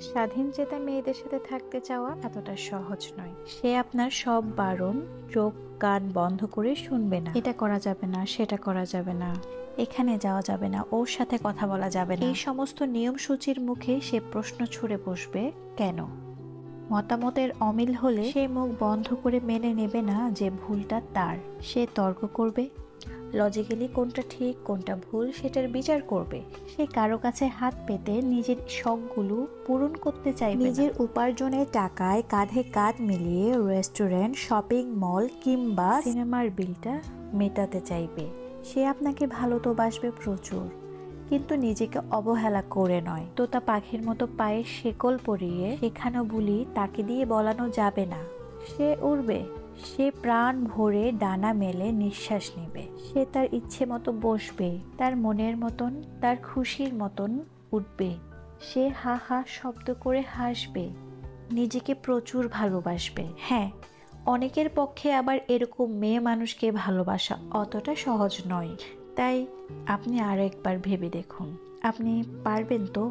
স্বাধীন চেতা মেয়েদের সাথে থাকতে চাওয়া এতটা সহজ নয়। সে আপনার সব বারণ চোখ কান বন্ধ করে শুনবে না। এটা করা যাবে না, সেটা করা যাবে না, এখানে যাওয়া যাবে না, ওর সাথে কথা বলা যাবে না, এই সমস্ত নিয়ম সূচির মুখে সে প্রশ্ন ছুড়ে বসবে কেন। মতামতের অমিল হলে সে মুখ বন্ধ করে মেনে নেবে না যে ভুলটা তার। সে তর্ক করবে, লজিক্যালি কোনটা ঠিক কোনটা ভুল সেটার বিচার করবে। সে কারো কাছে হাত পেতে নিজের শখগুলো পূরণ করতে চাইবে। নিজের উপার্জনের টাকায় কাঁধে কাঁধ মিলিয়ে রেস্টুরেন্ট, শপিং মল কিংবা সিনেমার বিলটা মেটাতে চাইবে। সে আপনাকে ভালো তো বাসবে প্রচুর, কিন্তু নিজেকে অবহেলা করে নয়। তোতা পাখির মতো পায়ে শেকল পরিয়ে শেখানো বুলি তাকে দিয়ে বলানো যাবে না। সে উড়বে, সে প্রাণ ভরে ডানা মেলে নিঃশ্বাস নেবে। সে তার ইচ্ছে মতো বসবে, তার মনের মতন, তার খুশির মতন উঠবে। সে হা হা শব্দ করে হাসবে, নিজেকে প্রচুর ভালোবাসবে। হ্যাঁ, অনেকের পক্ষে আবার এরকম মেয়ে মানুষকে ভালোবাসা অতটা সহজ নয়। তাই আপনি আরো একবার ভেবে দেখুন, আপনি পারবেন তো?